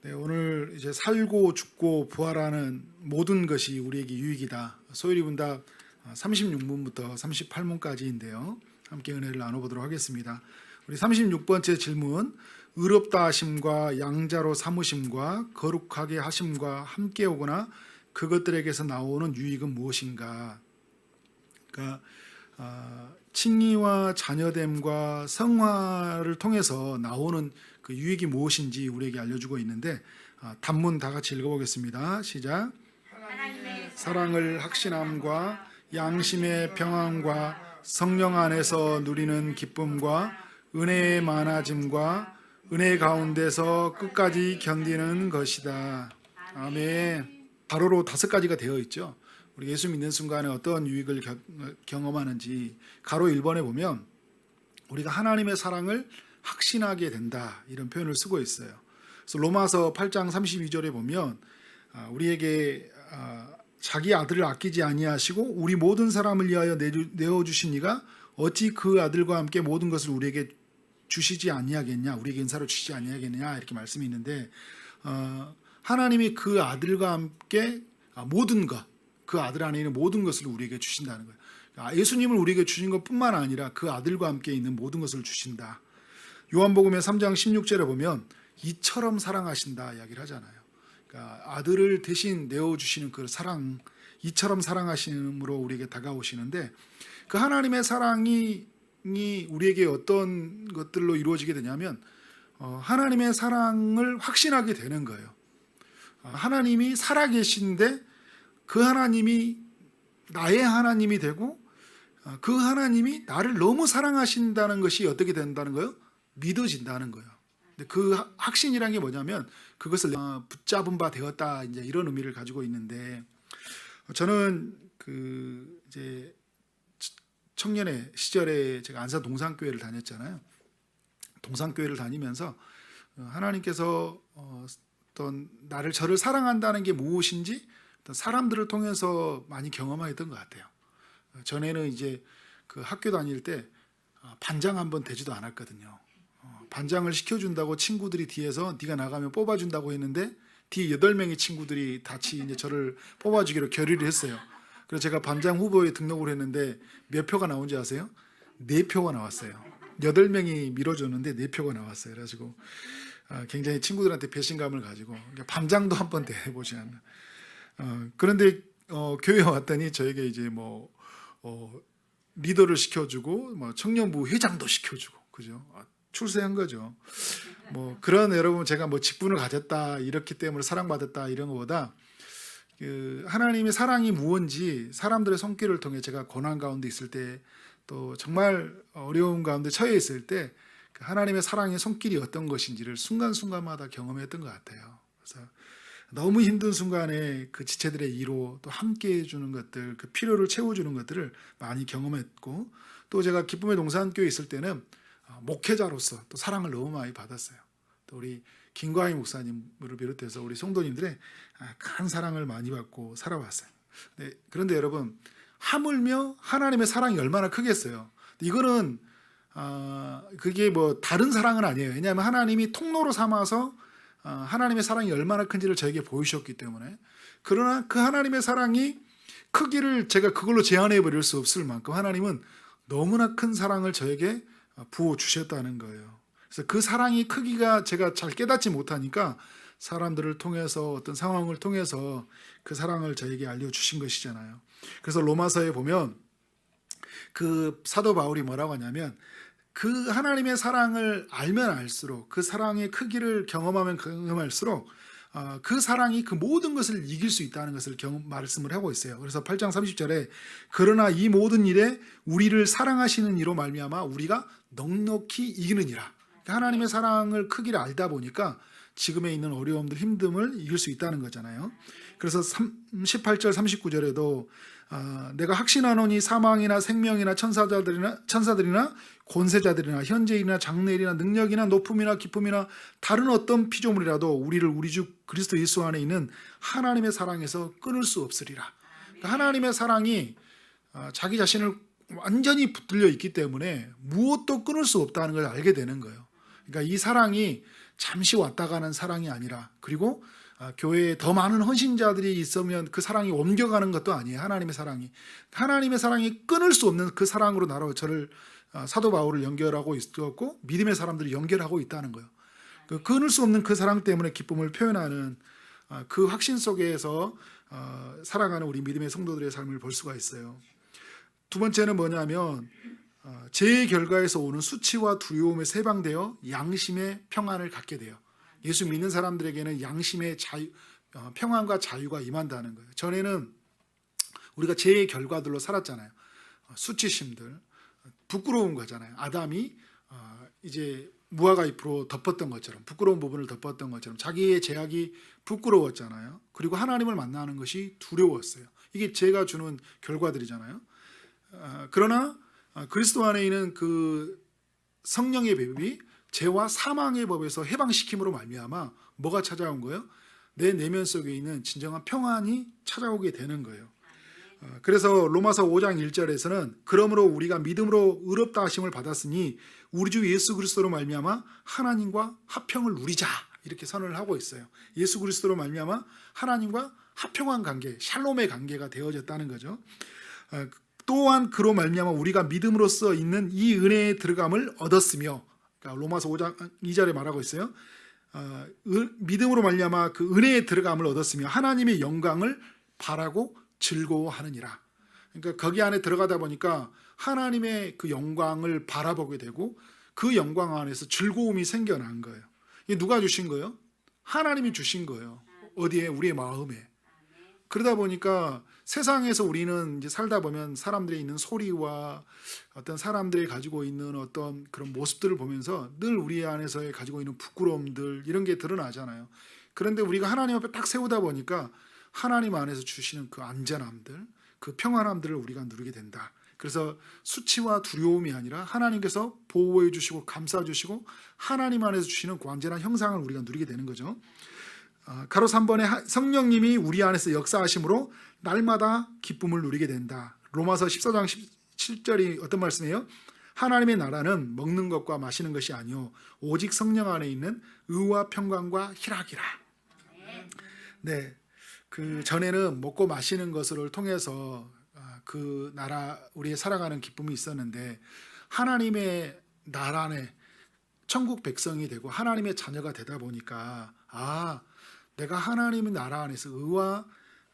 네, 오늘 이제 살고 죽고 부활하는 모든 것이 우리에게 유익이다. 소율이 분답 36문부터 38문까지인데요. 함께 은혜를 나눠보도록 하겠습니다. 우리 36번째 질문, 의롭다 하심과 양자로 삼으심과 거룩하게 하심과 함께 오거나 그것들에게서 나오는 유익은 무엇인가? 그러니까 칭의와 자녀됨과 성화를 통해서 나오는 그 유익이 무엇인지 우리에게 알려주고 있는데, 단문 다 같이 읽어보겠습니다. 시작. 사랑을 확신함과 양심의 평안과 성령 안에서 누리는 기쁨과 은혜의 많아짐과 은혜 가운데서 끝까지 견디는 것이다. 아멘. 가로로 5가지가 되어 있죠. 우리 예수 믿는 순간에 어떤 유익을 경험하는지 가로 1번에 보면 우리가 하나님의 사랑을 확신하게 된다, 이런 표현을 쓰고 있어요. 그래서 로마서 8장 32절에 보면 우리에게 자기 아들을 아끼지 아니하시고 우리 모든 사람을 위하여 내어주신 이가 어찌 그 아들과 함께 모든 것을 우리에게 주시지 아니하겠냐, 우리에게 은사로 주시지 아니하겠냐, 이렇게 말씀이 있는데, 하나님이 그 아들과 함께 모든 것, 그 아들 안에 있는 모든 것을 우리에게 주신다는 거예요. 예수님을 우리에게 주신 것뿐만 아니라 그 아들과 함께 있는 모든 것을 주신다. 요한복음의 3장 16절에 보면 이처럼 사랑하신다 이야기를 하잖아요. 그러니까 아들을 대신 내어주시는 그 사랑, 이처럼 사랑하심으로 우리에게 다가오시는데, 그 하나님의 사랑이 우리에게 어떤 것들로 이루어지게 되냐면 하나님의 사랑을 확신하게 되는 거예요. 하나님이 살아계신데 그 하나님이 나의 하나님이 되고 그 하나님이 나를 너무 사랑하신다는 것이 어떻게 된다는 거예요? 믿어진다는 거예요. 근데 그 확신이란 게 뭐냐면 그것을 붙잡은 바 되었다, 이제 이런 의미를 가지고 있는데, 저는 이제 청년의 시절에 제가 안산 동산교회를 다녔잖아요. 동산교회를 다니면서 하나님께서 어떤 저를 사랑한다는 게 무엇인지 어떤 사람들을 통해서 많이 경험했던 것 같아요. 전에는 이제 그 학교 다닐 때 반장 한번 되지도 않았거든요. 반장을 시켜준다고 친구들이 뒤에서 네가 나가면 뽑아준다고 했는데 뒤에 8명의 친구들이 같이 이제 저를 뽑아주기로 결의를 했어요. 그래서 제가 반장 후보에 등록을 했는데 몇 표가 나온지 아세요? 4표가 나왔어요. 8명이 밀어줬는데 4표가 나왔어요. 그래가지고 굉장히 친구들한테 배신감을 가지고 반장도 한번 돼보지 않나. 그런데 교회에 왔더니 저에게 이제 리더를 시켜주고 청년부 회장도 시켜주고, 그죠? 출세한 거죠. 그런, 여러분, 제가 직분을 가졌다, 이렇기 때문에 사랑받았다, 이런 것보다 그 하나님의 사랑이 무언지 사람들의 손길을 통해 제가 고난 가운데 있을 때, 또 정말 어려운 가운데 처해 있을 때 그 하나님의 사랑의 손길이 어떤 것인지를 순간순간마다 경험했던 것 같아요. 그래서 너무 힘든 순간에 그 지체들의 위로, 또 함께 해주는 것들, 그 필요를 채워주는 것들을 많이 경험했고, 또 제가 기쁨의 동산교회에 있을 때는 목회자로서 또 사랑을 너무 많이 받았어요. 또 우리 김광희 목사님을 비롯해서 우리 성도님들의 큰 사랑을 많이 받고 살아왔어요. 그런데 여러분, 하물며 하나님의 사랑이 얼마나 크겠어요. 이거는 그게 다른 사랑은 아니에요. 왜냐하면 하나님이 통로로 삼아서 하나님의 사랑이 얼마나 큰지를 저에게 보이셨기 때문에. 그러나 그 하나님의 사랑이 크기를 제가 그걸로 제한해 버릴 수 없을 만큼 하나님은 너무나 큰 사랑을 저에게 부어 주셨다는 거예요. 그래서 그 사랑이 크기가 제가 잘 깨닫지 못하니까 사람들을 통해서, 어떤 상황을 통해서 그 사랑을 저에게 알려주신 것이잖아요. 그래서 로마서에 보면 그 사도 바울이 뭐라고 하냐면, 그 하나님의 사랑을 알면 알수록, 그 사랑의 크기를 경험하면 경험할수록 그 사랑이 그 모든 것을 이길 수 있다는 것을 말씀을 하고 있어요. 그래서 8장 30절에 그러나 이 모든 일에 우리를 사랑하시는 이로 말미암아 우리가 넉넉히 이기느니라. 그러니까 하나님의 사랑을 크기를 알다 보니까 지금에 있는 어려움들, 힘듦을 이길 수 있다는 거잖아요. 그래서 18절 39절에도 내가 확신하노니 사망이나 생명이나 천사들이나 권세자들이나 현재일이나 장래일이나 능력이나 높음이나 기쁨이나 다른 어떤 피조물이라도 우리를 우리 주 그리스도 예수 안에 있는 하나님의 사랑에서 끊을 수 없으리라. 그러니까 하나님의 사랑이 자기 자신을 완전히 붙들려 있기 때문에 무엇도 끊을 수 없다는 걸 알게 되는 거예요. 그러니까 이 사랑이 잠시 왔다 가는 사랑이 아니라, 그리고 교회에 더 많은 헌신자들이 있으면 그 사랑이 옮겨가는 것도 아니에요. 하나님의 사랑이 끊을 수 없는 그 사랑으로 나로 저를 사도 바울을 연결하고 있었고 믿음의 사람들이 연결하고 있다는 거예요. 그 끊을 수 없는 그 사랑 때문에 기쁨을 표현하는 그 확신 속에서 살아가는 우리 믿음의 성도들의 삶을 볼 수가 있어요. 두 번째는 뭐냐면 죄의 결과에서 오는 수치와 두려움에 해방되어 양심의 평안을 갖게 돼요. 예수 믿는 사람들에게는 양심의 평안과 자유가 임한다는 거예요. 전에는 우리가 죄의 결과들로 살았잖아요. 수치심들, 부끄러운 거잖아요. 아담이 이제 무화과 잎으로 덮었던 것처럼, 부끄러운 부분을 덮었던 것처럼 자기의 죄악이 부끄러웠잖아요. 그리고 하나님을 만나는 것이 두려웠어요. 이게 죄가 주는 결과들이잖아요. 그러나 그리스도 안에 있는 그 성령의 배급이 죄와 사망의 법에서 해방시킴으로 말미암아 뭐가 찾아온 거예요? 내 내면 속에 있는 진정한 평안이 찾아오게 되는 거예요. 그래서 로마서 5장 1절에서는 그러므로 우리가 믿음으로 의롭다 하심을 받았으니 우리 주 예수 그리스도로 말미암아 하나님과 화평을 누리자, 이렇게 선언을 하고 있어요. 예수 그리스도로 말미암아 하나님과 화평한 관계, 샬롬의 관계가 되어졌다는 거죠. 또한 그로 말미암아 우리가 믿음으로써 있는 이 은혜에 들어감을 얻었으며, 그러니까 로마서 5장 2절에 말하고 있어요. 믿음으로 말미암아 그 은혜에 들어감을 얻었으며 하나님의 영광을 바라고 즐거워하느니라. 그러니까 거기 안에 들어가다 보니까 하나님의 그 영광을 바라보게 되고 그 영광 안에서 즐거움이 생겨난 거예요. 이게 누가 주신 거예요? 하나님이 주신 거예요. 어디에? 우리의 마음에. 그러다 보니까 세상에서 우리는 이제 살다 보면 사람들이 있는 소리와 어떤 사람들이 가지고 있는 어떤 그런 모습들을 보면서 늘 우리 안에서 가지고 있는 부끄러움들, 이런 게 드러나잖아요. 그런데 우리가 하나님 앞에 딱 세우다 보니까 하나님 안에서 주시는 그 안전함들, 그 평안함들을 우리가 누리게 된다. 그래서 수치와 두려움이 아니라 하나님께서 보호해 주시고 감싸 주시고 하나님 안에서 주시는 완전한 형상을 우리가 누리게 되는 거죠. 가로 3번에 성령님이 우리 안에서 역사하심으로 날마다 기쁨을 누리게 된다. 로마서 14장 17절이 어떤 말씀이에요? 하나님의 나라는 먹는 것과 마시는 것이 아니요 오직 성령 안에 있는 의와 평강과 희락이라. 네, 그 전에는 먹고 마시는 것을 통해서 그 나라, 우리의 살아가는 기쁨이 있었는데 하나님의 나라 안에 천국 백성이 되고 하나님의 자녀가 되다 보니까 내가 하나님의 나라 안에서 의와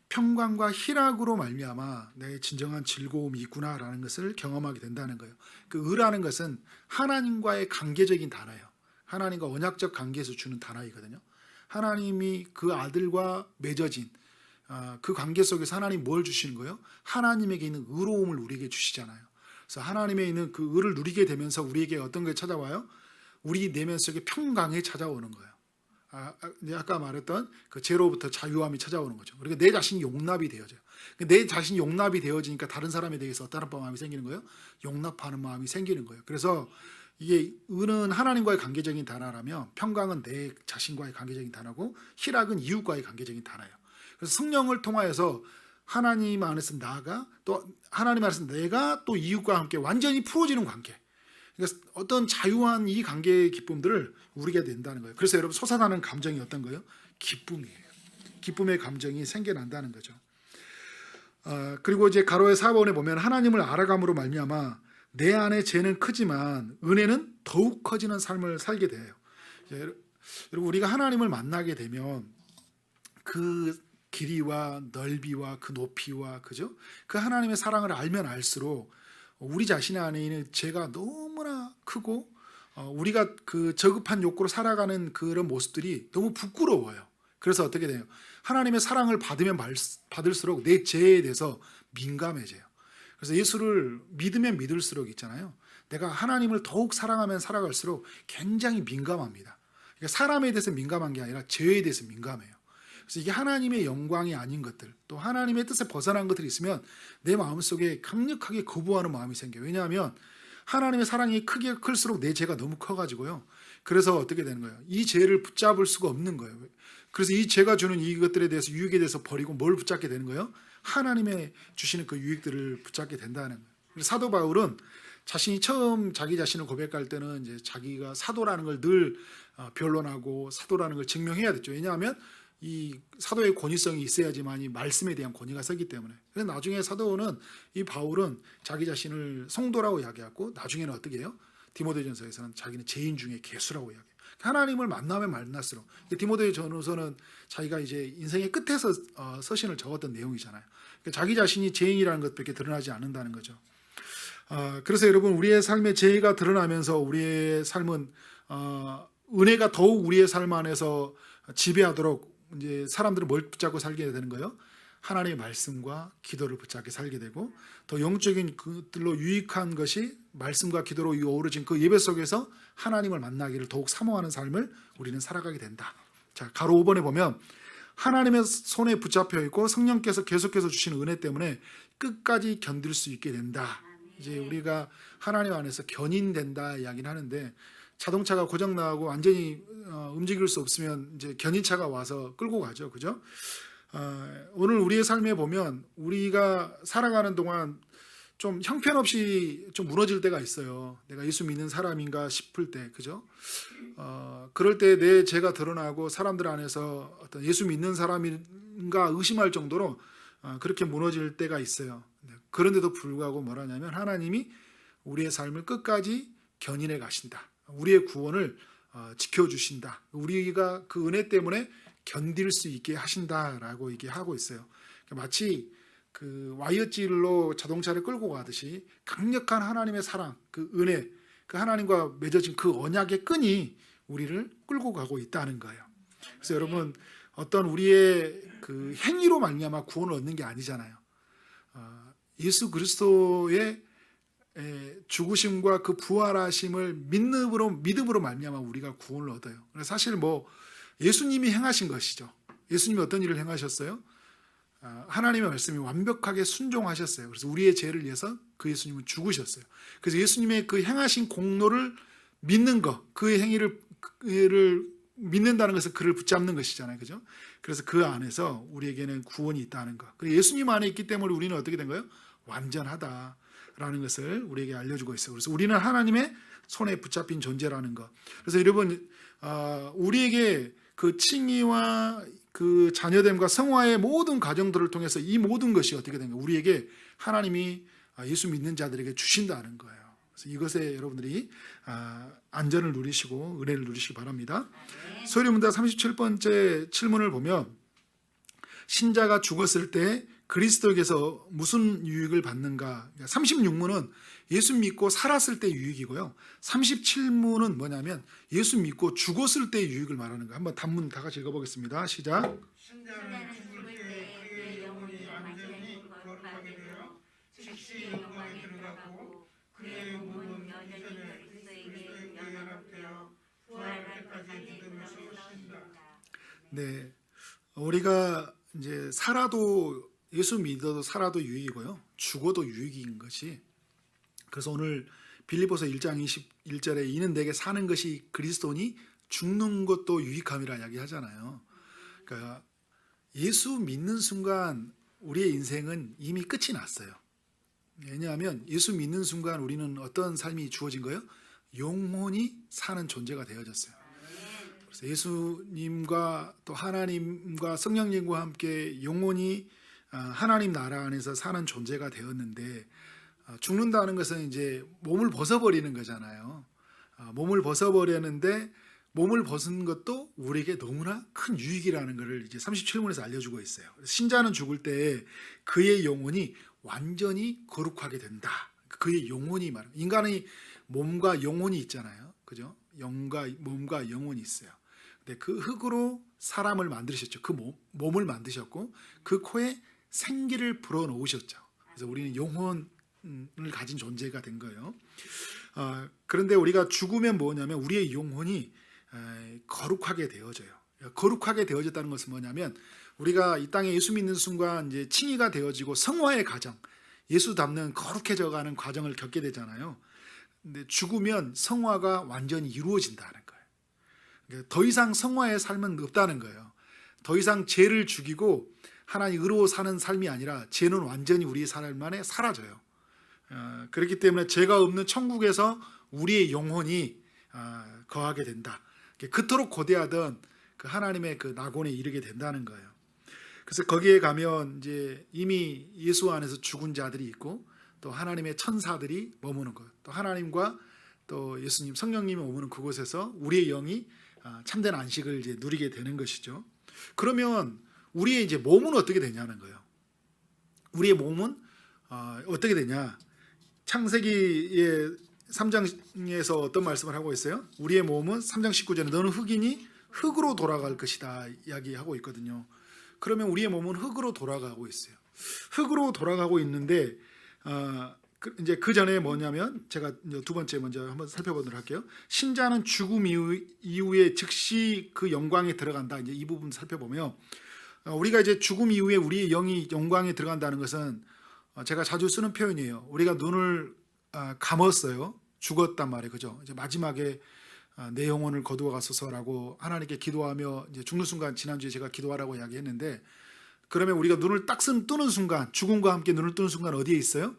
평강과 희락으로 말미암아 내 진정한 즐거움이 있구나라는 것을 경험하게 된다는 거예요. 그 의라는 것은 하나님과의 관계적인 단어예요. 하나님과 언약적 관계에서 주는 단어이거든요. 하나님이 그 아들과 맺어진 그 관계 속에서 하나님 뭘 주시는 거예요? 하나님에게 있는 의로움을 우리에게 주시잖아요. 그래서 하나님에 있는 그 의를 누리게 되면서 우리에게 어떤 게 찾아와요? 우리 내면 속에 평강이 찾아오는 거예요. 아까 말했던 그 죄로부터 자유함이 찾아오는 거죠. 그러니까 내 자신이 용납이 되어져요. 내 자신이 용납이 되어지니까 다른 사람에 대해서 어떤 마음이 생기는 거예요? 용납하는 마음이 생기는 거예요. 그래서 이게 의는 하나님과의 관계적인 단어라면 평강은 내 자신과의 관계적인 단어고 희락은 이웃과의 관계적인 단어예요. 그래서 성령을 통하여서 하나님 안에서 나가 또 하나님 안에서 내가 또 이웃과 함께 완전히 풀어지는 관계. 그러니까 어떤 자유한 이 관계의 기쁨들을 누리게 된다는 거예요. 그래서 여러분 솟아나는 감정이 어떤 거예요? 기쁨이에요. 기쁨의 감정이 생겨난다는 거죠. 그리고 이제 가로의 4번에 보면 하나님을 알아감으로 말미암아 내 안에 죄는 크지만 은혜는 더욱 커지는 삶을 살게 돼요. 여러분 우리가 하나님을 만나게 되면 그 길이와 넓이와 그 높이와 그죠? 그 하나님의 사랑을 알면 알수록 우리 자신 안에 있는 죄가 너무나 크고 우리가 그 저급한 욕구로 살아가는 그런 모습들이 너무 부끄러워요. 그래서 어떻게 돼요? 하나님의 사랑을 받으면 받을수록 내 죄에 대해서 민감해져요. 그래서 예수를 믿으면 믿을수록 있잖아요. 내가 하나님을 더욱 사랑하면 살아갈수록 굉장히 민감합니다. 그러니까 사람에 대해서 민감한 게 아니라 죄에 대해서 민감해요. 그래서 이게 하나님의 영광이 아닌 것들, 또 하나님의 뜻에 벗어난 것들이 있으면 내 마음속에 강력하게 거부하는 마음이 생겨요. 왜냐하면 하나님의 사랑이 크게 클수록 내 죄가 너무 커가지고요. 그래서 어떻게 되는 거예요? 이 죄를 붙잡을 수가 없는 거예요. 그래서 이 죄가 주는 이것들에 대해서 유익에 대해서 버리고 뭘 붙잡게 되는 거예요? 하나님의 주시는 그 유익들을 붙잡게 된다는 거예요. 사도 바울은 자신이 처음 자기 자신을 고백할 때는 이제 자기가 사도라는 걸 늘 변론하고 사도라는 걸 증명해야 됐죠. 왜냐하면 이 사도의 권위성이 있어야지만 이 말씀에 대한 권위가 서기 때문에. 그래서 나중에 사도는 이 바울은 자기 자신을 성도라고 이야기하고 나중에는 어떻게 해요? 디모데전서에서는 자기는 죄인 중에 괴수라고 이야기해요. 하나님을 만나면 만날수록 디모데전서는 자기가 이제 인생의 끝에서 서신을 적었던 내용이잖아요. 그러니까 자기 자신이 죄인이라는 것밖에 드러나지 않는다는 거죠. 그래서 여러분 우리의 삶에 죄가 드러나면서 우리의 삶은 은혜가 더욱 우리의 삶 안에서 지배하도록 이제 사람들은 뭘 붙잡고 살게 되는 거예요? 하나님의 말씀과 기도를 붙잡게 살게 되고 더 영적인 그들로 유익한 것이 말씀과 기도로 어우러진 그 예배 속에서 하나님을 만나기를 더욱 사모하는 삶을 우리는 살아가게 된다. 자, 가로 5번에 보면 하나님의 손에 붙잡혀 있고 성령께서 계속해서 주시는 은혜 때문에 끝까지 견딜 수 있게 된다. 이제 우리가 하나님 안에서 견인된다 이야기는 하는데 자동차가 고장 나고 완전히 움직일 수 없으면 이제 견인차가 와서 끌고 가죠, 그죠? 오늘 우리의 삶에 보면 우리가 살아가는 동안 좀 형편없이 좀 무너질 때가 있어요. 내가 예수 믿는 사람인가 싶을 때, 그죠? 그럴 때 내 죄가 드러나고 사람들 안에서 어떤 예수 믿는 사람인가 의심할 정도로 그렇게 무너질 때가 있어요. 그런데도 불구하고 뭐라냐면 하나님이 우리의 삶을 끝까지 견인해 가신다. 우리의 구원을 지켜주신다. 우리가 그 은혜 때문에 견딜 수 있게 하신다라고 얘기하고 있어요. 마치 그 와이어질로 자동차를 끌고 가듯이 강력한 하나님의 사랑, 그 은혜, 그 하나님과 맺어진 그 언약의 끈이 우리를 끌고 가고 있다는 거예요. 그래서 여러분 어떤 우리의 그 행위로 말미암아 구원을 얻는 게 아니잖아요. 예수 그리스도의 죽으심과 그 부활하심을 믿음으로 말미암아 우리가 구원을 얻어요. 사실 뭐 예수님이 행하신 것이죠. 예수님이 어떤 일을 행하셨어요? 하나님의 말씀이 완벽하게 순종하셨어요. 그래서 우리의 죄를 위해서 그 예수님은 죽으셨어요. 그래서 예수님의 그 행하신 공로를 믿는 것, 그의 행위를 믿는다는 것은 그를 붙잡는 것이잖아요, 그죠? 그래서 그 안에서 우리에게는 구원이 있다는 것. 그리고 예수님 안에 있기 때문에 우리는 어떻게 된 거예요? 완전하다라는 것을 우리에게 알려주고 있어요. 그래서 우리는 하나님의 손에 붙잡힌 존재라는 것. 그래서 여러분 우리에게 그 칭의와 그 자녀됨과 성화의 모든 과정들을 통해서 이 모든 것이 어떻게 된 거예요? 우리에게 하나님이 예수 믿는 자들에게 주신다는 거예요. 그래서 이것에 여러분들이 안전을 누리시고 은혜를 누리시기 바랍니다. 소리문답 37번째 질문을 보면 신자가 죽었을 때 그리스도에게서 무슨 유익을 받는가? 36문은 예수 믿고 살았을 때 유익이고요. 37문은 뭐냐면 예수 믿고 죽었을 때 유익을 말하는 거예요. 한번 단문 다 같이 읽어보겠습니다. 시작. 신자는 죽을 때 그의 영혼이 완전히 거룩하게 되어 즉시 영광에 들어가고 그의 영혼은 여전히 그리스도에게 연합되어 부활할 때까지 믿음으로 쉰다. 네, 우리가 이제 살아도 예수 믿어도 살아도 유익이고요. 죽어도 유익인 것이. 그래서 오늘 빌립보서 1장 21절에 이는 내게 사는 것이 그리스도니 죽는 것도 유익함이라 이야기하잖아요. 그러니까 예수 믿는 순간 우리의 인생은 이미 끝이 났어요. 왜냐하면 예수 믿는 순간 우리는 어떤 삶이 주어진 거예요? 영원히 사는 존재가 되어졌어요. 그래서 예수님과 또 하나님과 성령님과 함께 영원히 하나님 나라 안에서 사는 존재가 되었는데 죽는다는 것은 이제 몸을 벗어버리는 거잖아요. 몸을 벗어버렸는데 몸을 벗은 것도 우리에게 너무나 큰 유익이라는 것을 이제 37문에서 알려주고 있어요. 신자는 죽을 때 그의 영혼이 완전히 거룩하게 된다. 그의 영혼이 말은 인간의 몸과 영혼이 있잖아요. 그죠? 몸과 영혼이 있어요. 근데 그 흙으로 사람을 만드셨죠. 그 몸을 만드셨고 그 코에 생기를 불어넣으셨죠. 그래서 우리는 영혼을 가진 존재가 된 거예요. 그런데 우리가 죽으면 뭐냐면 우리의 영혼이 거룩하게 되어져요. 거룩하게 되어졌다는 것은 뭐냐면 우리가 이 땅에 예수 믿는 순간 이제 칭의가 되어지고 성화의 과정, 예수 닮는 거룩해져가는 과정을 겪게 되잖아요. 근데 죽으면 성화가 완전히 이루어진다는 거예요. 그러니까 더 이상 성화의 삶은 없다는 거예요. 더 이상 죄를 죽이고 하나님 의로 사는 삶이 아니라 죄는 완전히 우리 삶 안에 사라져요. 그렇기 때문에 죄가 없는 천국에서 우리의 영혼이 거하게 된다. 그토록 고대하던 그 하나님의 그 낙원에 이르게 된다는 거예요. 그래서 거기에 가면 이제 이미 예수 안에서 죽은 자들이 있고 또 하나님의 천사들이 머무는 것, 또 하나님과 또 예수님, 성령님이 머무는 그곳에서 우리의 영이 참된 안식을 이제 누리게 되는 것이죠. 그러면 우리의 이제 몸은 어떻게 되냐는 거예요. 우리의 몸은 어떻게 되냐? 창세기의 3장에서 어떤 말씀을 하고 있어요? 우리의 몸은 3장 19절에 너는 흙이니 흙으로 돌아갈 것이다 이야기하고 있거든요. 그러면 우리의 몸은 흙으로 돌아가고 있어요. 흙으로 돌아가고 있는데 이제 그 전에 뭐냐면 제가 두 번째 먼저 한번 살펴보도록 할게요. 신자는 죽음 이후에 즉시 그 영광에 들어간다. 이제 이 부분 살펴보면 우리가 이제 죽음 이후에 우리의 영이 영광에 들어간다는 것은 제가 자주 쓰는 표현이에요. 우리가 눈을 감았어요. 죽었단 말이에요. 그죠? 이제 마지막에 내 영혼을 거두어 가소서라고 하나님께 기도하며 이제 죽는 순간, 지난주에 제가 기도하라고 이야기했는데, 그러면 우리가 눈을 딱 뜨는 순간, 죽음과 함께 눈을 뜨는 순간 어디에 있어요?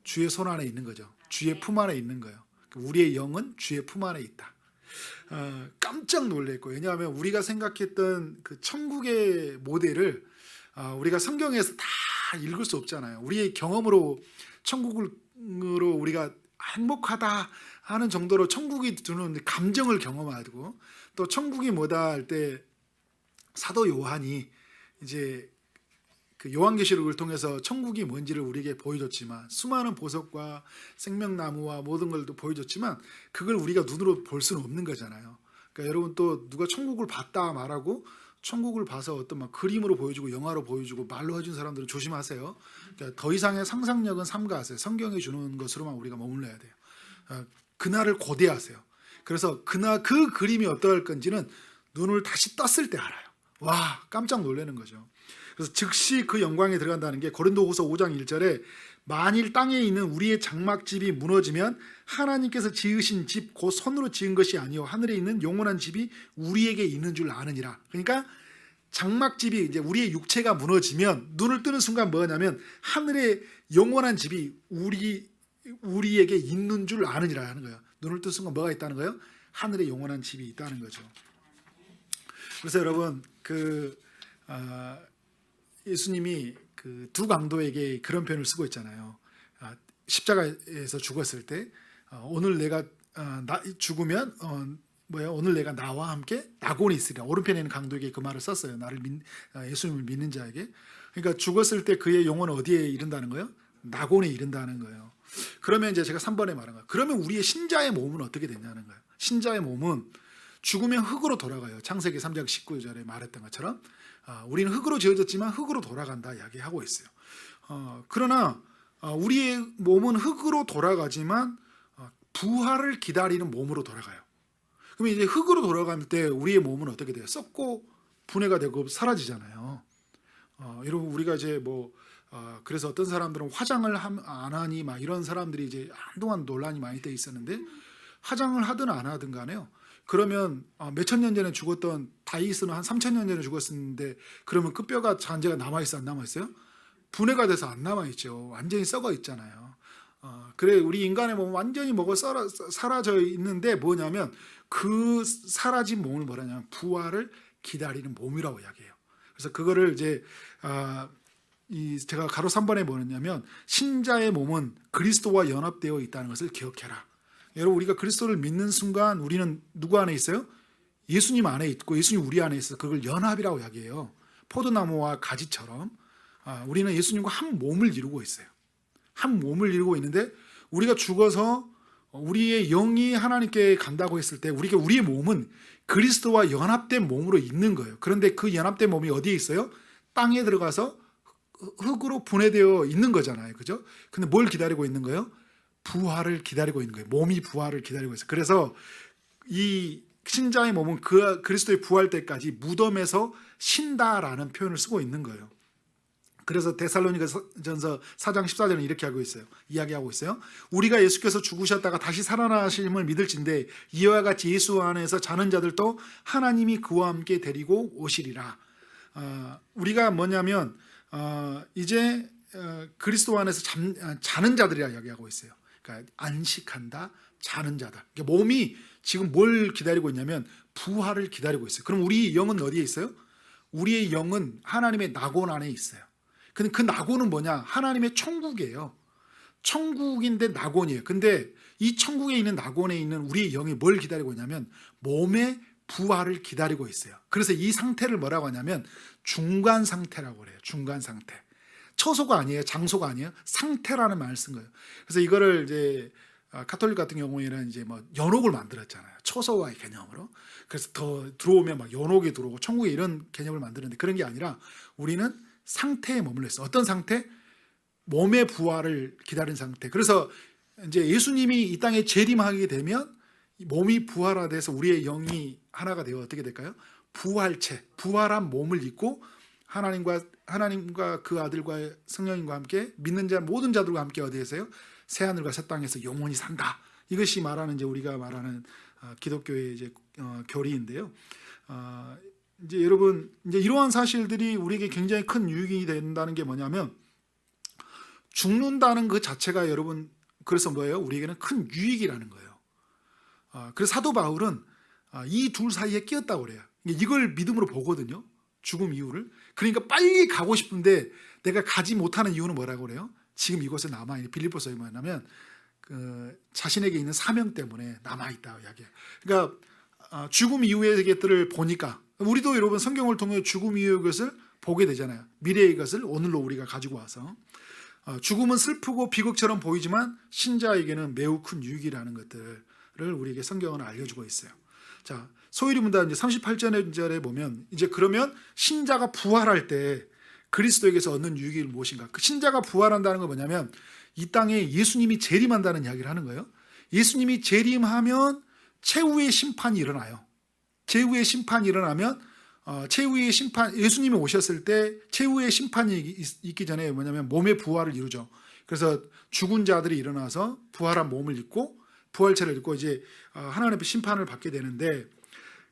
주의 손 안에 있는 거죠. 주의 품 안에 있는 거예요. 우리의 영은 주의 품 안에 있다. 깜짝 놀랐고, 왜냐하면 우리가 생각했던 그 천국의 모델을 우리가 성경에서 다 읽을 수 없잖아요. 우리의 경험으로 천국으로 우리가 행복하다 하는 정도로 천국이 주는 감정을 경험하고, 또 천국이 뭐다 할 때 사도 요한이 이제 그 요한계시록을 통해서 천국이 뭔지를 우리에게 보여줬지만, 수많은 보석과 생명나무와 모든 걸 보여줬지만 그걸 우리가 눈으로 볼 수는 없는 거잖아요. 그러니까 여러분, 또 누가 천국을 봤다 말하고 천국을 봐서 어떤 막 그림으로 보여주고 영화로 보여주고 말로 해준 사람들은 조심하세요. 그러니까 더 이상의 상상력은 삼가하세요. 성경이 주는 것으로만 우리가 머물러야 돼요. 그날을 고대하세요. 그래서 그날 그 그림이 어떠할 건지는 눈을 다시 떴을 때 알아요. 와, 깜짝 놀라는 거죠. 그래서 즉시 그 영광에 들어간다는 게 고린도후서 5장 1절에 만일 땅에 있는 우리의 장막집이 무너지면 하나님께서 지으신 집 곧 손으로 지은 것이 아니요 하늘에 있는 영원한 집이 우리에게 있는 줄 아느니라. 그러니까 장막집이 이제 우리의 육체가 무너지면 눈을 뜨는 순간 뭐냐면 하늘의 영원한 집이 우리에게 있는 줄 아느니라 하는 거예요. 눈을 뜨는 순간 뭐가 있다는 거예요? 하늘의 영원한 집이 있다는 거죠. 그래서 여러분, 예수님이 그 두 강도에게 그런 표현을 쓰고 있잖아요. 십자가에서 죽었을 때 오늘 내가 죽으면 오늘 내가 나와 함께 낙원에 있으리라. 오른편에 있는 강도에게 그 말을 썼어요. 예수님을 믿는 자에게. 그러니까 죽었을 때 그의 영혼은 어디에 이른다는 거예요? 낙원에 이른다는 거예요. 그러면 이제 제가 3번에 말한 거예요. 그러면 우리의 신자의 몸은 어떻게 되냐는 거예요. 신자의 몸은 죽으면 흙으로 돌아가요. 창세기 3장 19절에 말했던 것처럼 우리는 흙으로 지어졌지만 흙으로 돌아간다 이야기하고 있어요. 그러나 우리의 몸은 흙으로 돌아가지만 부활을 기다리는 몸으로 돌아가요. 그러면 이제 흙으로 돌아갈 때 우리의 몸은 어떻게 돼요? 썩고 분해가 되고 사라지잖아요. 여러분, 우리가 이제 그래서 어떤 사람들은 화장을 안 하니 막 이런 사람들이 이제 한동안 논란이 많이 돼 있었는데, 화장을 하든 안 하든 간에요. 그러면 몇천 년 전에 죽었던 다윗은 한 3,000년 전에 죽었는데 그러면 그 뼈가 잔재가 남아있어 안 남아있어요? 분해가 돼서 안 남아있죠. 완전히 썩어 있잖아요. 그래, 우리 인간의 몸은 완전히 사라져 있는데 뭐냐면 그 사라진 몸을 뭐라냐면 부활을 기다리는 몸이라고 이야기해요. 그래서 그거를 이제 제가 가로 3번에 뭐냐면 신자의 몸은 그리스도와 연합되어 있다는 것을 기억해라. 여러분, 우리가 그리스도를 믿는 순간 우리는 누구 안에 있어요? 예수님 안에 있고 예수님 우리 안에 있어서 그걸 연합이라고 이야기해요. 포도나무와 가지처럼 우리는 예수님과 한 몸을 이루고 있어요. 한 몸을 이루고 있는데, 우리가 죽어서 우리의 영이 하나님께 간다고 했을 때 우리의 몸은 그리스도와 연합된 몸으로 있는 거예요. 그런데 그 연합된 몸이 어디에 있어요? 땅에 들어가서 흙으로 분해되어 있는 거잖아요. 그죠? 근데 뭘 기다리고 있는 거예요? 부활을 기다리고 있는 거예요. 몸이 부활을 기다리고 있어요. 그래서 이 신자의 몸은 그리스도의 부활 때까지 무덤에서 쉰다라는 표현을 쓰고 있는 거예요. 그래서 데살로니가전서 4장 14절은 이렇게 이야기하고 있어요. 우리가 예수께서 죽으셨다가 다시 살아나심을 믿을진데 이와 같이 예수 안에서 자는 자들도 하나님이 그와 함께 데리고 오시리라. 우리가 뭐냐면 이제 그리스도 안에서 자는 자들이라 이야기하고 있어요. 그러니까 안식한다, 자는 자다. 그러니까 몸이 지금 뭘 기다리고 있냐면 부활을 기다리고 있어요. 그럼 우리 영은 어디에 있어요? 우리의 영은 하나님의 낙원 안에 있어요. 근데 그 낙원은 뭐냐? 하나님의 천국이에요. 천국인데 낙원이에요. 근데 이 천국에 있는 낙원에 있는 우리의 영이 뭘 기다리고 있냐면 몸의 부활을 기다리고 있어요. 그래서 이 상태를 뭐라고 하냐면 중간 상태라고 그래요. 중간 상태. 처소가 아니에요. 장소가 아니에요. 상태라는 말을 쓴 거예요. 그래서 이거를 이제 가톨릭 같은 경우에는 이제 뭐 연옥을 만들었잖아요. 처소와의 개념으로. 그래서 더 들어오면 막 연옥에 들어오고 천국에 이런 개념을 만드는데 그런 게 아니라 우리는 상태에 머물러 있어. 어떤 상태? 몸의 부활을 기다리는 상태. 그래서 이제 예수님이 이 땅에 재림하게 되면 몸이 부활화돼서 우리의 영이 하나가 되어 어떻게 될까요? 부활체, 부활한 몸을 입고 하나님과 그 아들과 성령님과 함께 믿는 자 모든 자들과 함께 어디에서요? 새 하늘과 새 땅에서 영원히 산다. 이것이 말하는 이제 우리가 말하는 기독교의 이제 교리인데요. 이제 여러분 이제 이러한 사실들이 우리에게 굉장히 큰 유익이 된다는 게 뭐냐면 죽는다는 그 자체가 여러분 그래서 뭐예요? 우리에게는 큰 유익이라는 거예요. 그래서 사도 바울은 이 둘 사이에 끼었다고 그래요. 이걸 믿음으로 보거든요. 죽음 이유를. 그러니까 빨리 가고 싶은데 내가 가지 못하는 이유는 뭐라고 그래요? 지금 이곳에 남아있는 빌립보서에 뭐냐면 그 자신에게 있는 사명 때문에 남아있다고 이야기해요. 그러니까 죽음 이후의 것들을 보니까 우리도 여러분 성경을 통해 죽음 이후의 것을 보게 되잖아요. 미래의 것을 오늘로 우리가 가지고 와서 죽음은 슬프고 비극처럼 보이지만 신자에게는 매우 큰 유익이라는 것들을 우리에게 성경은 알려주고 있어요. 자, 소위 문답 이제 38절에 보면 이제 그러면 신자가 부활할 때 그리스도에게서 얻는 유익이 무엇인가? 그 신자가 부활한다는 건 뭐냐면 이 땅에 예수님이 재림한다는 이야기를 하는 거예요. 예수님이 재림하면 최후의 심판이 일어나요. 최후의 심판이 일어나면 최후의 심판 예수님이 오셨을 때 최후의 심판이 있기 전에 뭐냐면 몸의 부활을 이루죠. 그래서 죽은 자들이 일어나서 부활한 몸을 입고 부활체를 입고 이제 하나님 앞에 심판을 받게 되는데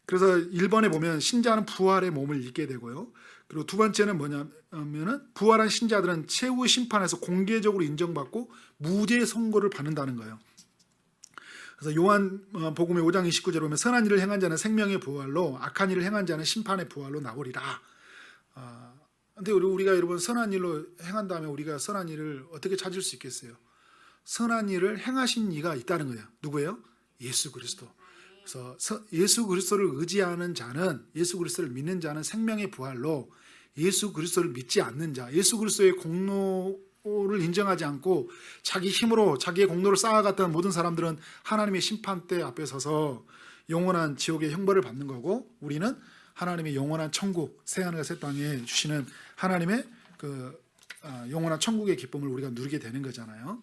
그래서 1번에 보면 신자는 부활의 몸을 입게 되고요. 그리고 두 번째는 뭐냐면은 부활한 신자들은 최후의 심판에서 공개적으로 인정받고 무죄 선고를 받는다는 거예요. 그래서 요한 복음의 5장 29절에 보면 선한 일을 행한 자는 생명의 부활로 악한 일을 행한 자는 심판의 부활로 나오리라. 근데 우리가 여러분 선한 일로 행한 다음에 우리가 선한 일을 어떻게 찾을 수 있겠어요? 선한 일을 행하신 이가 있다는 거예요. 누구예요? 예수 그리스도. 그래서 예수 그리스도를 의지하는 자는 예수 그리스도를 믿는 자는 생명의 부활로 예수 그리스도를 믿지 않는 자, 예수 그리스도의 공로를 인정하지 않고 자기 힘으로 자기의 공로를 쌓아갔던 모든 사람들은 하나님의 심판대 앞에 서서 영원한 지옥의 형벌을 받는 거고 우리는 하나님의 영원한 천국, 새하늘과 새 땅에 주시는 하나님의 그 영원한 천국의 기쁨을 우리가 누리게 되는 거잖아요.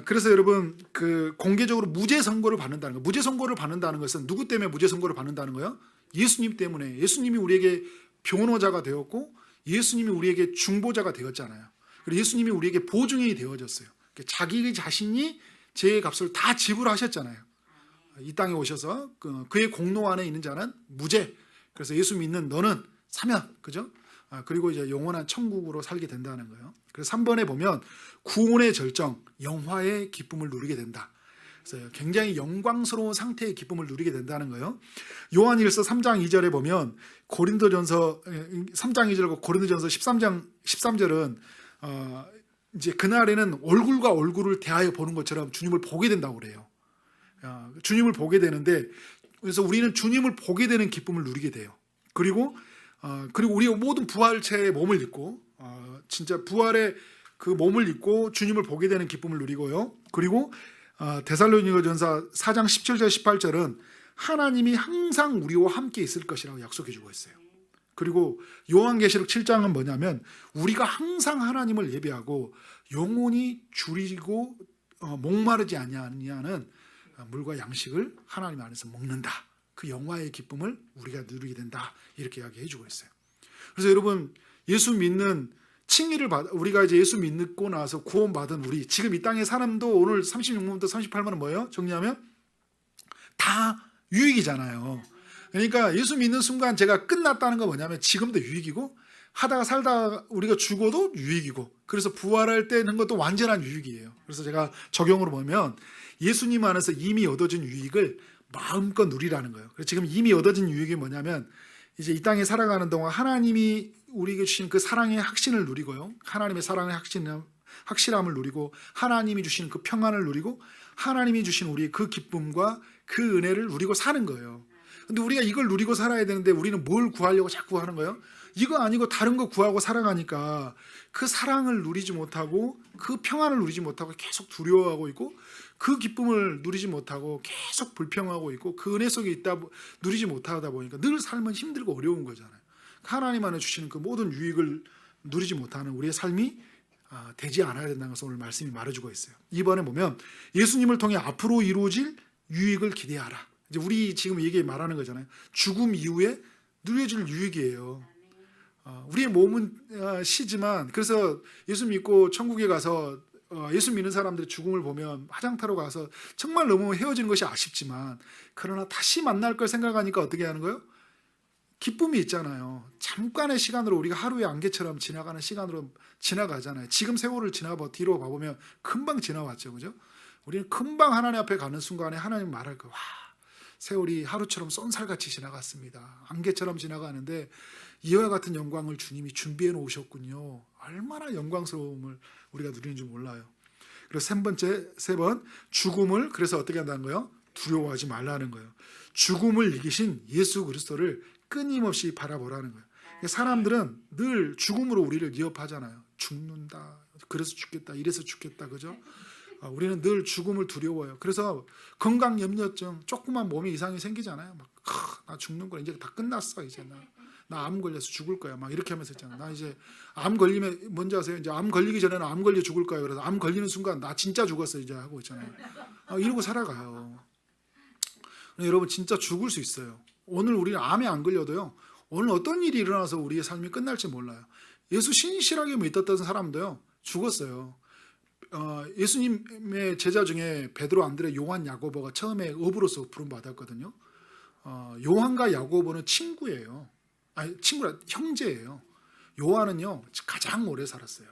그래서 여러분 그 공개적으로 무죄 선고를 받는다는 거, 무죄 선고를 받는다는 것은 누구 때문에 무죄 선고를 받는다는 거예요? 예수님 때문에. 예수님이 우리에게 변호자가 되었고 예수님이 우리에게 중보자가 되었잖아요. 그리고 예수님이 우리에게 보증이 되어졌어요. 자기 자신이 죄의 값을 다 지불하셨잖아요. 이 땅에 오셔서 그의 공로 안에 있는 자는 무죄. 그래서 예수 믿는 너는 사면, 그죠? 그리고 이제 영원한 천국으로 살게 된다는 거예요. 그래서 3번에 보면 구원의 절정, 영화의 기쁨을 누리게 된다. 그래서 굉장히 영광스러운 상태의 기쁨을 누리게 된다는 거예요. 요한일서 3장 2절에 보면 고린도전서 3장 2절과 고린도전서 13장 13절은 이제 그날에는 얼굴과 얼굴을 대하여 보는 것처럼 주님을 보게 된다고 그래요. 주님을 보게 되는데 그래서 우리는 주님을 보게 되는 기쁨을 누리게 돼요. 그리고 우리 모든 부활체의 몸을 입고 진짜 부활의 그 몸을 입고 주님을 보게 되는 기쁨을 누리고요. 그리고 데살로니가전서 4장 17절 18절은 하나님이 항상 우리와 함께 있을 것이라고 약속해 주고 있어요. 그리고 요한계시록 7장은 뭐냐면 우리가 항상 하나님을 예배하고 영원히 줄이고 목마르지 아니하는 물과 양식을 하나님 안에서 먹는다. 그 영화의 기쁨을 우리가 누리게 된다. 이렇게 이야기해 주고 있어요. 그래서 여러분 예수 믿는 칭의를 우리가 이제 예수 믿고 나서 구원받은 우리 지금 이 땅의 사람도 오늘 36문부터 38문은 뭐예요? 정리하면 다 유익이잖아요. 그러니까 예수 믿는 순간 제가 끝났다는 건 뭐냐면 지금도 유익이고 하다가 살다가 우리가 죽어도 유익이고, 그래서 부활할 때는 것도 완전한 유익이에요. 그래서 제가 적용으로 보면 예수님 안에서 이미 얻어진 유익을 마음껏 누리라는 거예요. 그래서 지금 이미 얻어진 유익이 뭐냐면 이제 이 땅에 살아가는 동안 하나님이 우리에게 주신 그 사랑의 확신을 누리고요. 하나님의 사랑의 확실함을 누리고, 하나님이 주신 그 평안을 누리고, 하나님이 주신 우리의 그 기쁨과 그 은혜를 누리고 사는 거예요. 근데 우리가 이걸 누리고 살아야 되는데 우리는 뭘 구하려고 자꾸 하는 거예요? 이거 아니고 다른 거 구하고 살아가니까 그 사랑을 누리지 못하고 그 평안을 누리지 못하고 계속 두려워하고 있고, 그 기쁨을 누리지 못하고 계속 불평하고 있고, 그 은혜 속에 있다 누리지 못하다 보니까 늘 삶은 힘들고 어려운 거잖아요. 하나님 안에 주시는 그 모든 유익을 누리지 못하는 우리의 삶이 되지 않아야 된다는 것을 오늘 말씀이 말해주고 있어요. 이번에 보면 예수님을 통해 앞으로 이루어질 유익을 기대하라. 이제 우리 지금 얘기 말하는 거잖아요. 죽음 이후에 누려질 유익이에요. 우리의 몸은 쉬지만, 그래서 예수 믿고 천국에 가서 예수 믿는 사람들의 죽음을 보면 화장터로 가서 정말 너무 헤어지는 것이 아쉽지만, 그러나 다시 만날 걸 생각하니까 어떻게 하는 거예요? 기쁨이 있잖아요. 잠깐의 시간으로 우리가 하루의 안개처럼 지나가는 시간으로 지나가잖아요. 지금 세월을 뒤로 봐보면 금방 지나왔죠, 그죠? 우리는 금방 하나님 앞에 가는 순간에 하나님 말할 거예요. 와, 세월이 하루처럼 쏜살같이 지나갔습니다. 안개처럼 지나가는데 이와 같은 영광을 주님이 준비해 놓으셨군요. 얼마나 영광스러움을 우리가 누리는 줄 몰라요. 그리고 세 번 죽음을 그래서 어떻게 한다는 거예요? 두려워하지 말라는 거예요. 죽음을 이기신 예수 그리스도를 끊임없이 바라보라는 거예요. 사람들은 늘 죽음으로 우리를 위협하잖아요. 죽는다, 그래서 죽겠다, 이래서 죽겠다, 그죠? 우리는 늘 죽음을 두려워해요. 그래서 건강염려증, 조그만 몸에 이상이 생기잖아요. 나 죽는 거야, 이제 다 끝났어, 이제 나 암 걸려서 죽을 거야, 막 이렇게 하면서 있잖아. 나 이제 암 걸리면 뭔지 아세요? 이제 암 걸리기 전에는 암 걸려 죽을 거야. 그래서 암 걸리는 순간 나 진짜 죽었어 이제 하고 있잖아요. 이러고 살아가요. 여러분 진짜 죽을 수 있어요. 오늘 우리는 암에 안 걸려도요, 오늘 어떤 일이 일어나서 우리의 삶이 끝날지 몰라요. 예수 신실하게 믿었던 사람도요 죽었어요. 예수님의 제자 중에 베드로, 안드레, 요한, 야고보가 처음에 어부로서 부름받았거든요. 요한과 야고보는 친구예요. 친구라 형제예요. 요한은요 가장 오래 살았어요.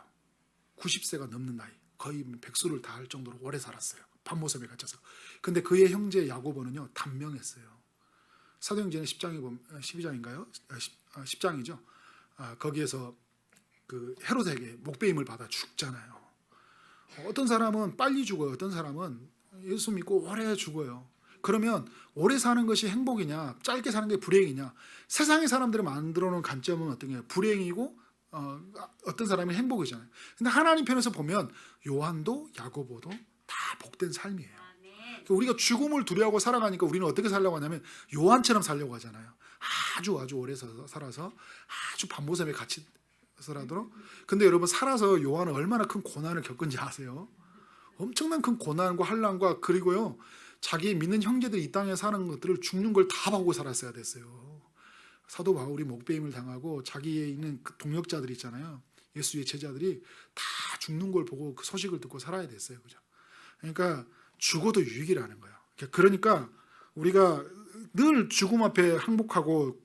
90세가 넘는 나이, 거의 백수를 다 할 정도로 오래 살았어요. 밤모섬에 갇혀서. 근데 그의 형제 야고보는요 단명했어요. 사도행전의 10장에 보면 12장인가요? 10장이죠. 거기에서 그 헤롯에게 목배임을 받아 죽잖아요. 어떤 사람은 빨리 죽어요. 어떤 사람은 예수 믿고 오래 죽어요. 그러면 오래 사는 것이 행복이냐, 짧게 사는 게 불행이냐? 세상의 사람들이 만들어 놓은 관점은 어떤 게 불행이고 어떤 사람이 행복이잖아요. 근데 하나님 편에서 보면 요한도 야고보도 다 복된 삶이에요. 우리가 죽음을 두려워하고 살아가니까 우리는 어떻게 살려고 하냐면 요한처럼 살려고 하잖아요. 아주 오래 살아서 아주 밤모섬에 같이 서라도. 근데 여러분 살아서 요한은 얼마나 큰 고난을 겪은지 아세요? 엄청난 큰 고난과 환난과, 그리고요 자기 믿는 형제들이 이 땅에 사는 것들을 죽는 걸 다 보고 살았어야 됐어요. 사도 바울이 목배임을 당하고 자기에 있는 그 동역자들 있잖아요. 예수의 제자들이 다 죽는 걸 보고 그 소식을 듣고 살아야 됐어요. 그죠? 그러니까 죽어도 유익이라는 거예요. 그러니까 우리가 늘 죽음 앞에 항복하고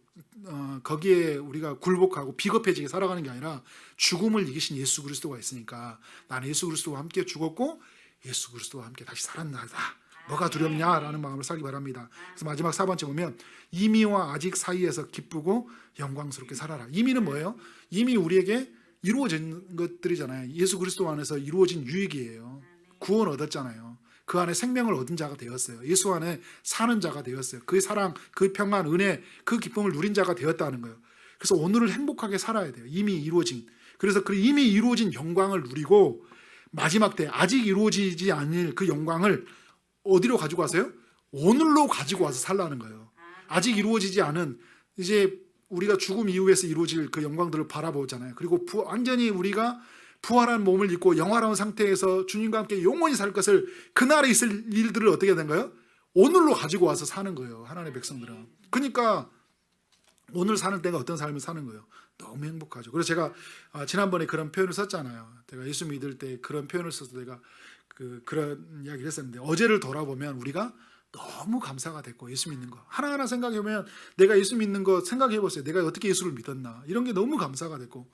거기에 우리가 굴복하고 비겁해지게 살아가는 게 아니라 죽음을 이기신 예수 그리스도가 있으니까 나는 예수 그리스도와 함께 죽었고 예수 그리스도와 함께 다시 살았나이다. 뭐가 두렵냐라는 마음을 살기 바랍니다. 그래서 마지막 4번째 보면 이미와 아직 사이에서 기쁘고 영광스럽게 살아라. 이미는 뭐예요? 이미 우리에게 이루어진 것들이잖아요. 예수 그리스도 안에서 이루어진 유익이에요. 구원 얻었잖아요. 그 안에 생명을 얻은 자가 되었어요. 예수 안에 사는 자가 되었어요. 그 사랑, 그 평안, 은혜, 그 기쁨을 누린 자가 되었다는 거예요. 그래서 오늘을 행복하게 살아야 돼요. 이미 이루어진. 그래서 그 이미 이루어진 영광을 누리고 마지막 때 아직 이루어지지 않을 그 영광을 어디로 가지고 가세요? 오늘로 가지고 와서 살라는 거예요. 아직 이루어지지 않은, 이제 우리가 죽음 이후에서 이루어질 그 영광들을 바라보잖아요. 그리고 완전히 우리가 부활한 몸을 입고 영화로운 상태에서 주님과 함께 영원히 살 것을, 그날에 있을 일들을 어떻게 된 거예요? 오늘로 가지고 와서 사는 거예요. 하나님의 백성들은. 그러니까 오늘 사는 때가 어떤 삶을 사는 거예요? 너무 행복하죠. 그래서 제가 지난번에 그런 표현을 썼잖아요. 제가 예수 믿을 때 그런 표현을 써서 내가 그런 이야기를 했었는데, 어제를 돌아보면 우리가 너무 감사가 됐고 예수 믿는 거 하나하나 생각해보면 내가 예수 믿는 거 생각해보세요. 내가 어떻게 예수를 믿었나 이런 게 너무 감사가 됐고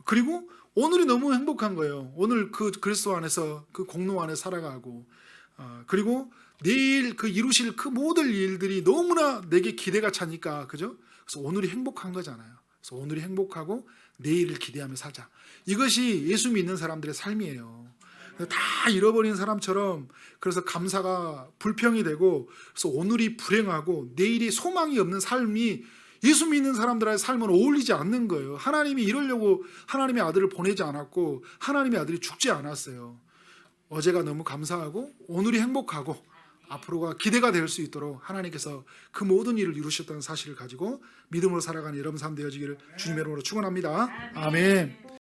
그리고 오늘이 너무 행복한 거예요. 오늘 그 그리스도 안에서 그 공로 안에 살아가고 그리고 내일 그 이루실 그 모든 일들이 너무나 내게 기대가 차니까 그죠? 그래서 오늘이 행복한 거잖아요. 그래서 오늘이 행복하고 내일을 기대하며 살자. 이것이 예수 믿는 사람들의 삶이에요. 다 잃어버린 사람처럼 그래서 감사가 불평이 되고 그래서 오늘이 불행하고 내일이 소망이 없는 삶이 예수 믿는 사람들의 삶은 어울리지 않는 거예요. 하나님이 이러려고 하나님의 아들을 보내지 않았고 하나님의 아들이 죽지 않았어요. 어제가 너무 감사하고 오늘이 행복하고 앞으로가 기대가 될 수 있도록 하나님께서 그 모든 일을 이루셨다는 사실을 가지고 믿음으로 살아가는 여러분 삶 되어지기를 주님의 이름으로 축원합니다. 아멘.